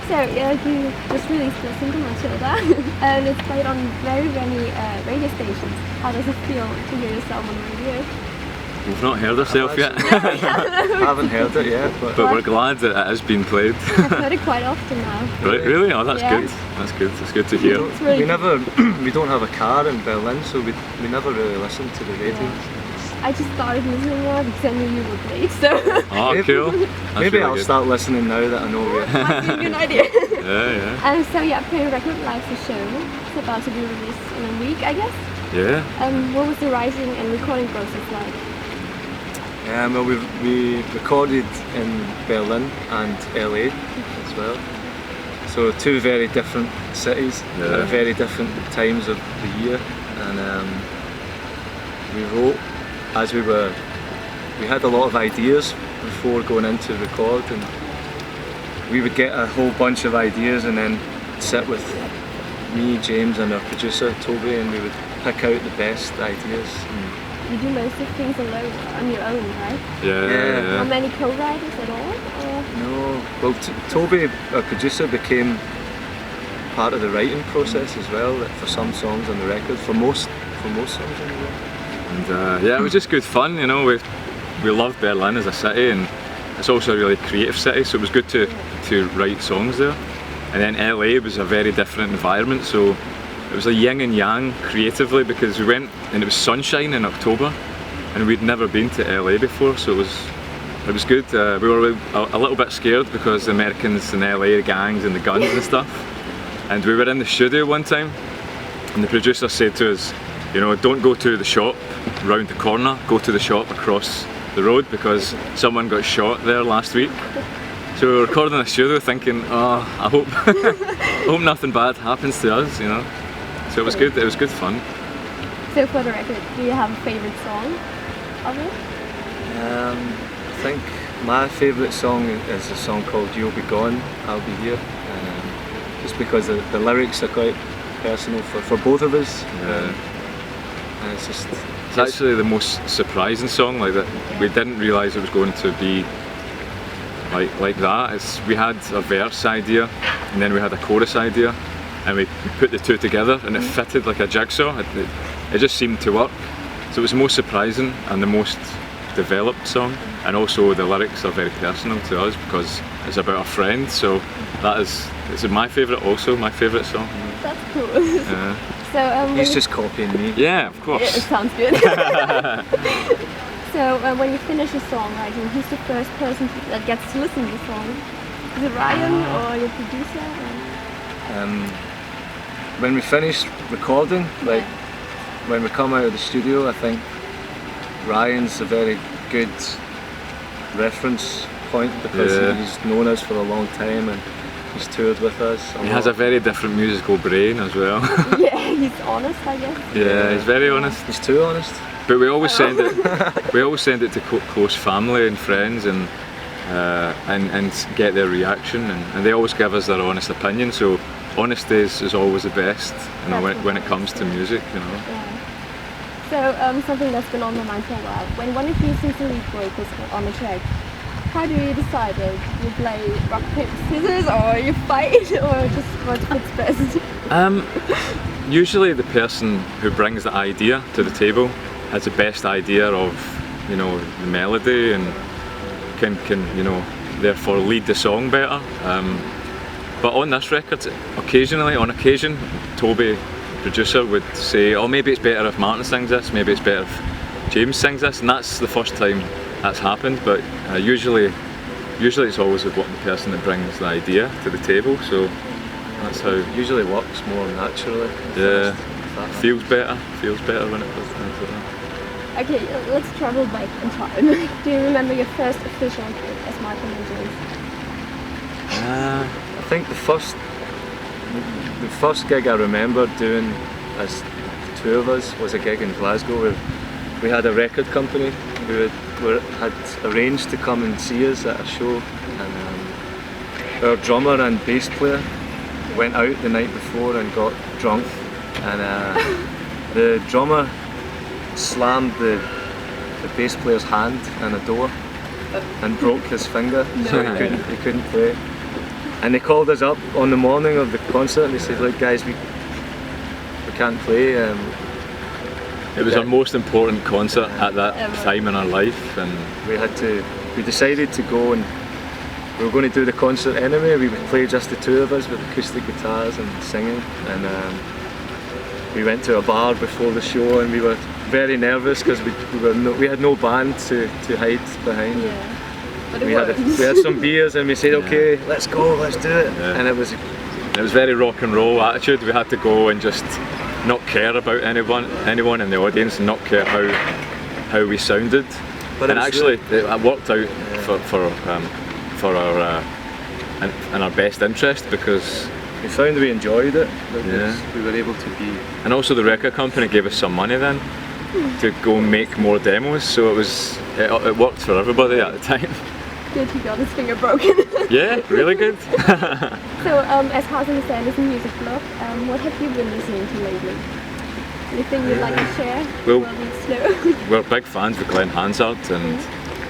So you just released a single, Matilda, and it's played on very many radio stations. How does it feel to hear yourself on the radio? We've not heard ourselves yet. I haven't heard it yet, but we're glad that it has been played. I've heard it quite often now. Right, really? Oh, that's Yeah. good. That's good. It's good to hear. Really we don't have a car in Berlin, so we never really listen to the radio. Yeah. I just started listening now because I knew you were played, so Oh, cool. That's Maybe really I'll good. start listening now that I know we're. might be a good idea. Yeah. So yeah, Playing Record Live's a show. It's about to be released in a week, I guess. Yeah. What was the writing and recording process like? Well, we recorded in Berlin and LA as well. So two very different cities at very different times of the year, and we wrote as we had a lot of ideas before going in to record, and we would get a whole bunch of ideas and then sit with me, James, and our producer Toby, and we would pick out the best ideas. You do most of things alone, on your own, right? Yeah. How many co-writers at all? Or? No, well, Toby, our producer, became part of the writing process as well, for some songs on the record, for most songs on the record. And yeah, it was just good fun, you know. We love Berlin as a city, and it's also a really creative city, so it was good to write songs there. And then LA was a very different environment, so it was a yin and yang creatively, because we went and it was sunshine in October, and we'd never been to LA before, so it was good. We were a little bit scared because the Americans in LA, the gangs and the guns and stuff. And we were in the studio one time, and the producer said to us, you know, don't go to the shop round the corner, go to the shop across the road because someone got shot there last week. So we were recording in the studio thinking, oh, I hope nothing bad happens to us, you know. So it was good fun. So for the record, do you have a favourite song of it? I think my favourite song is a song called You'll Be Gone, I'll Be Here. Just because the lyrics are quite personal for both of us. And it's actually the most surprising song, like that. We didn't realise it was going to be like that. We had a verse idea, and then we had a chorus idea, and we put the two together, and it fitted like a jigsaw. It just seemed to work. So it was the most surprising and the most developed song, and also the lyrics are very personal to us because it's about a friend. So it's my favourite song. That's cool. Yeah. So he's just copying me. Yeah, of course. Yeah, it sounds good. So when you finish a song writing, who's the first person that gets to listen to the song? Is it Ryan or your producer? When we finish recording, like when we come out of the studio, I think Ryan's a very good reference point because he's known us for a long time and he's toured with us. He has a very different musical brain as well. Yeah, he's honest, I guess. Yeah, he's very honest. He's too honest. But we always send it. We always send it to close family and friends, and get their reaction, and they always give us their honest opinion. So honesty is always the best, you know, when it comes to music, you know. Yeah. So something that's been on my mind for a while. When one of you sings the lead vocals on a track, how do you decide? You play rock, paper, scissors, or you fight, or just what fits best? Usually the person who brings the idea to the table has the best idea of, you know, the melody, and can you know, therefore lead the song better. But on this record, on occasion, Toby, producer, would say, oh, maybe it's better if Martin sings this, maybe it's better if James sings this, and that's the first time that's happened. But usually it's always the person that brings the idea to the table, so that's how. Usually works more naturally. Yeah, feels better when it does things like that. Okay, let's travel back in time. Do you remember your first official gig as Martin and James? I think the first gig I remember doing as the two of us was a gig in Glasgow where we had a record company who had arranged to come and see us at a show, and our drummer and bass player went out the night before and got drunk, and the drummer slammed the bass player's hand in a door and broke his finger, so he couldn't play. And they called us up on the morning of the concert and they said, look guys, we can't play. It was our most important concert at that Ever. time in our life, and we decided to go, and we were going to do the concert anyway. We would play just the two of us with acoustic guitars and singing, and we went to a bar before the show and we were very nervous because we had no band to hide behind. Yeah. But it We worked. had some beers and we said, okay, let's go, let's do it. Yeah. And it was very rock and roll attitude. We had to go and just not care about anyone in the audience, and not care how we sounded. But it and was actually, it worked out for our in our best interest, because we found we enjoyed it. Yeah. We were able to be. and also the record company gave us some money then to go make more demos, so it worked for everybody at the time. Good, he got his finger broken. Yeah, really good. So, as House in the Sand is a music blog, what have you been listening to lately? Anything you'd like to share? Well, Slow. we're big fans of Glenn Hansard, and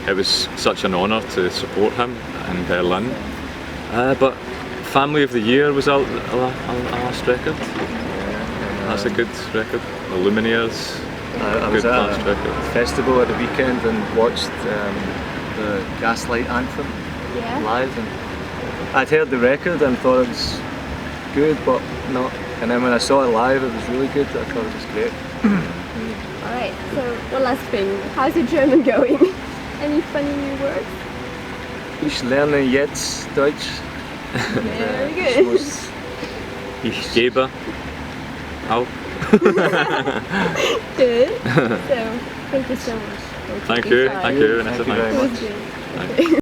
it was such an honour to support him in Berlin. But Family of the Year was our last record. That's a good record. The Lumineers, I was good at last a record. festival at the weekend and watched the Gaslight Anthem Yeah. live, and I'd heard the record and thought it was good, but not. And then when I saw it live, it was really good. I thought it was great. Alright, so one last thing. How's your German going? Any funny new words? Ich lerne jetzt Deutsch. Very Ich good. muss Ich gebe auch. Good. So, thank you so much. Thank you, Bye. Vanessa. Thank you very It much. was good. Okay.